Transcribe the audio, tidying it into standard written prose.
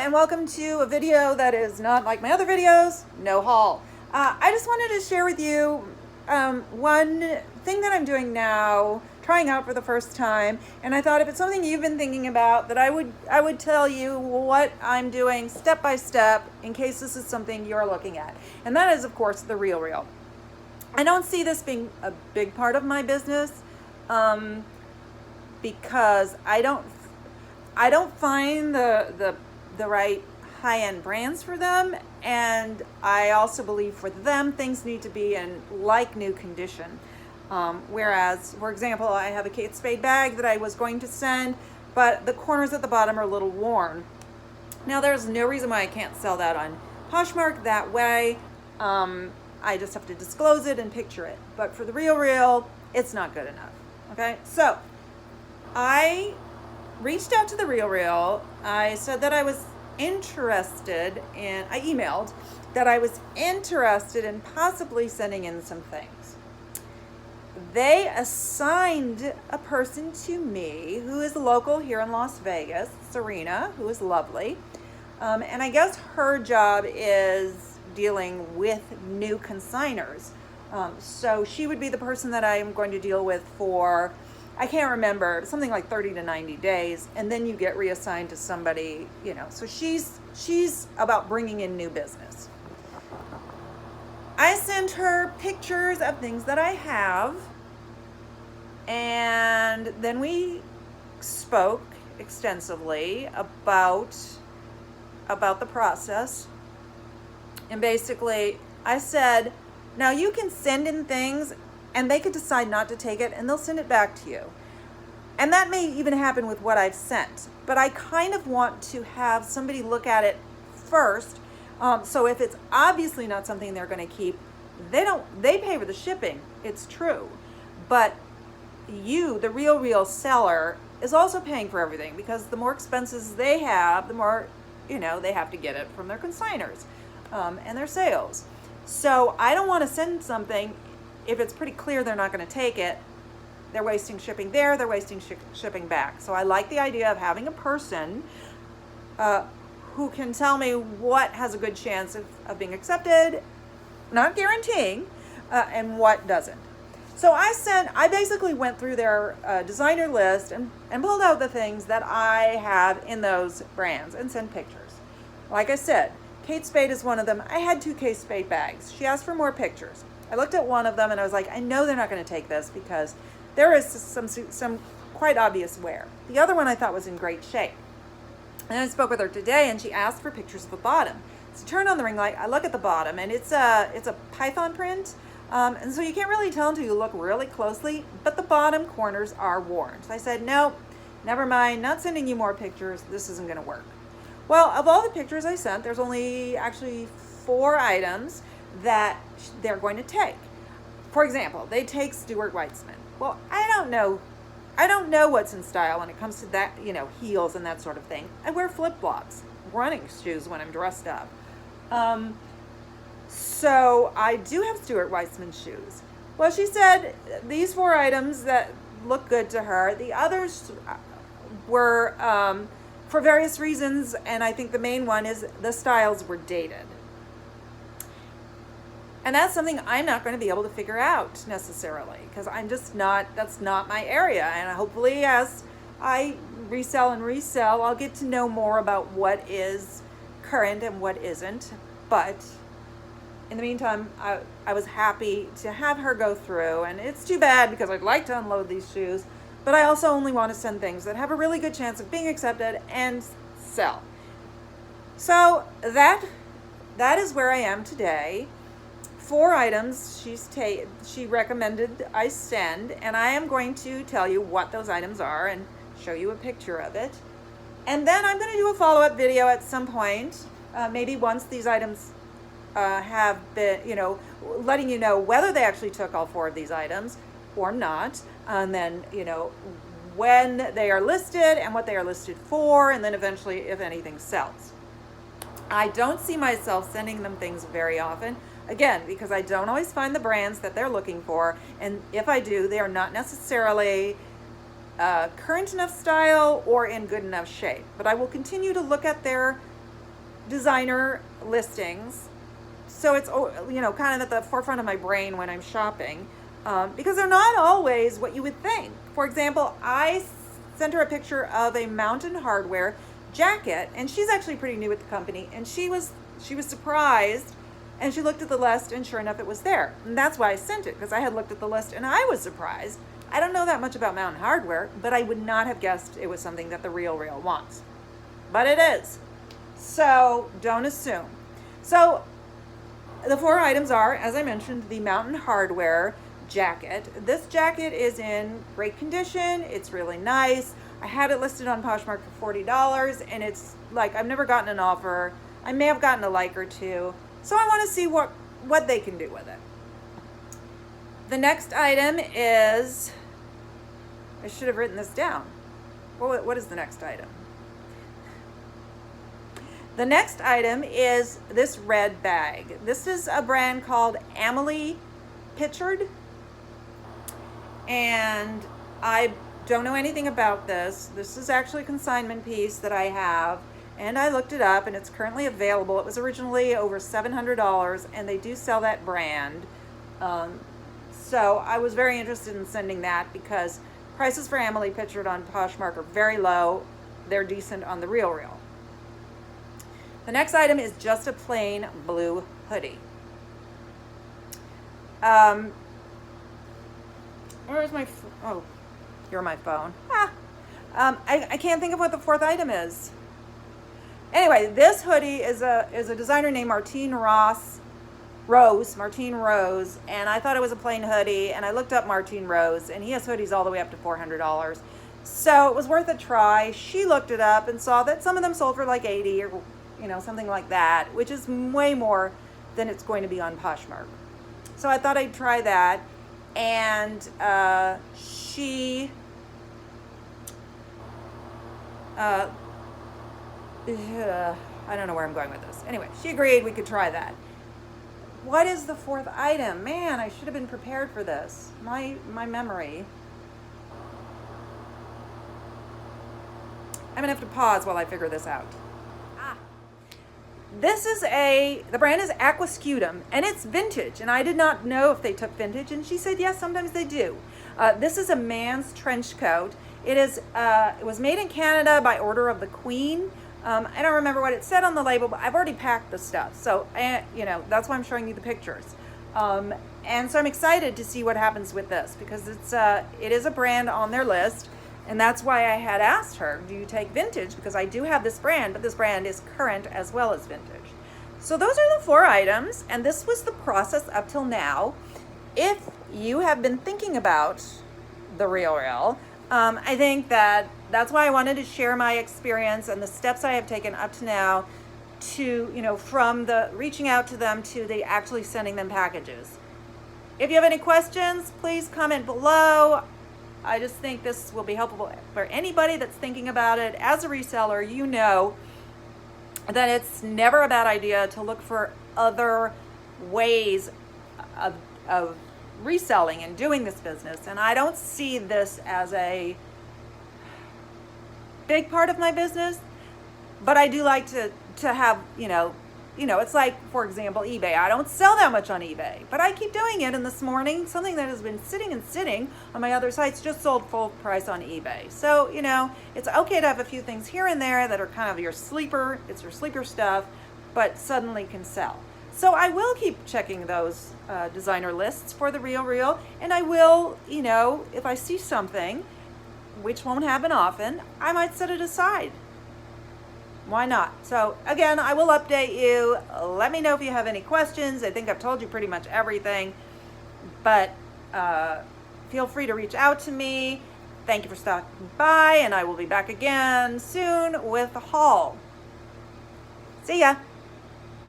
and welcome to a video that is not like my other videos, no haul. I just wanted to share with you one thing that I'm doing now, trying out for the first time, and I thought if it's something you've been thinking about, that I would tell you what I'm doing step by step in case this is something you're looking at. And that is, of course, the Real. I don't see this being a big part of my business because I don't find the right high-end brands for them, and I also believe for them things need to be in like new condition. Whereas, for example, I have a Kate Spade bag that I was going to send, but the corners at the bottom are a little worn. Now, there's no reason why I can't sell that on Poshmark that way. I just have to disclose it and picture it. But for the Real, it's not good enough. Okay, so I reached out to the Real. I said that I was interested in, I emailed that I was interested in possibly sending in some things. They assigned a person to me who is local here in Las Vegas, Serena, who is lovely. And I guess her job is dealing with new consigners. So she would be the person that I am going to deal with for, I can't remember, something like 30 to 90 days, and then you get reassigned to somebody, you know. So she's about bringing in new business. I sent her pictures of things that I have, and then we spoke extensively about the process. And basically, I said, now you can send in things and they could decide not to take it and they'll send it back to you. And that may even happen with what I've sent. But I kind of want to have somebody look at it first. So if it's obviously not something they're going to keep, they pay for the shipping. It's true. But you, the real seller, is also paying for everything, because the more expenses they have, the more, they have to get it from their consigners and their sales. So I don't want to send something if it's pretty clear they're not going to take it. They're wasting shipping there, they're wasting shipping back. So I like the idea of having a person who can tell me what has a good chance of being accepted, not guaranteeing, and what doesn't. So I basically went through their designer list and pulled out the things that I have in those brands and sent pictures. Like I said, Kate Spade is one of them. I had 2 Kate Spade bags. She asked for more pictures. I looked at one of them and I was like, I know they're not going to take this because there is some quite obvious wear. The other one I thought was in great shape. And I spoke with her today and she asked for pictures of the bottom. So turn on the ring light, I look at the bottom, and it's a python print. And so you can't really tell until you look really closely, but the bottom corners are worn. So I said, no, never mind, not sending you more pictures. This isn't going to work. Well, of all the pictures I sent, there's only actually 4 items that they're going to take. For example, they take Stuart Weitzman. Well, I don't know what's in style when it comes to that, heels and that sort of thing. I wear flip-flops, running shoes when I'm dressed up. So I do have Stuart Weitzman shoes. Well, she said these 4 items that look good to her. The others were for various reasons, and I think the main one is the styles were dated. And that's something I'm not going to be able to figure out necessarily, because that's not my area. And hopefully as I resell, I'll get to know more about what is current and what isn't. But in the meantime, I was happy to have her go through, and it's too bad because I'd like to unload these shoes, but I also only want to send things that have a really good chance of being accepted and sell. So that is where I am today. 4 items she recommended I send, and I am going to tell you what those items are and show you a picture of it. And then I'm going to do a follow-up video at some point, maybe once these items have been, letting you know whether they actually took all 4 of these items or not, and then, when they are listed and what they are listed for, and then eventually if anything sells. I don't see myself sending them things very often. Again, because I don't always find the brands that they're looking for, and if I do, they are not necessarily current enough style or in good enough shape. But I will continue to look at their designer listings. So it's, kind of at the forefront of my brain when I'm shopping, because they're not always what you would think. For example, I sent her a picture of a Mountain Hardwear jacket, and she's actually pretty new with the company, and she was surprised, and she looked at the list, and sure enough it was there. And that's why I sent it, because I had looked at the list and I was surprised. I don't know that much about Mountain Hardwear, but I would not have guessed it was something that the Real wants. But it is. So don't assume. So the 4 items are, as I mentioned, the Mountain Hardwear jacket. This jacket is in great condition. It's really nice. I had it listed on Poshmark for $40, and it's like, I've never gotten an offer. I may have gotten a like or two. So I want to see what they can do with it. The next item is, I should have written this down. What is the next item? The next item is this red bag. This is a brand called Emily Pictured. And I don't know anything about this. This is actually a consignment piece that I have. And I looked it up, and it's currently available. It was originally over $700, and they do sell that brand. So I was very interested in sending that because prices for Emily Pictured on Poshmark are very low. They're decent on the Real. The next item is just a plain blue hoodie. Where's my, you're my phone. I can't think of what the 4th item is. Anyway, this hoodie is a designer named Martine Rose, and I thought it was a plain hoodie, and I looked up Martine Rose, and he has hoodies all the way up to $400. So it was worth a try. She looked it up and saw that some of them sold for like $80 or something like that, which is way more than it's going to be on Poshmark. So I thought I'd try that, and she I don't know where I'm going with this. Anyway, she agreed we could try that. What is the 4th item? Man, I should have been prepared for this. My memory. I'm gonna have to pause while I figure this out. This is the brand is Aquascutum, and it's vintage, and I did not know if they took vintage, and she said yes, sometimes they do. This is a man's trench coat. It was made in Canada by order of the Queen. I don't remember what it said on the label, but I've already packed the stuff, so that's why I'm showing you the pictures. And so I'm excited to see what happens with this, because it is a brand on their list. And that's why I had asked her, do you take vintage? Because I do have this brand, but this brand is current as well as vintage. So those are the 4 items, and this was the process up till now. If you have been thinking about the Real, I think that's why I wanted to share my experience and the steps I have taken up to now to, from the reaching out to them to the actually sending them packages. If you have any questions, please comment below. I just think this will be helpful for anybody that's thinking about it. As a reseller, you know that it's never a bad idea to look for other ways of reselling and doing this business. And I don't see this as a big part of my business, but I do like to have, it's like, for example, eBay. I don't sell that much on eBay, but I keep doing it. And this morning, something that has been sitting on my other sites just sold full price on eBay. So, it's okay to have a few things here and there that are kind of your sleeper stuff, but suddenly can sell. So I will keep checking those designer lists for the Real, and I will, if I see something, which won't happen often, I might set it aside. Why not? So again, I will update you. Let me know if you have any questions. I think I've told you pretty much everything, but feel free to reach out to me. Thank you for stopping by, and I will be back again soon with a haul. See ya.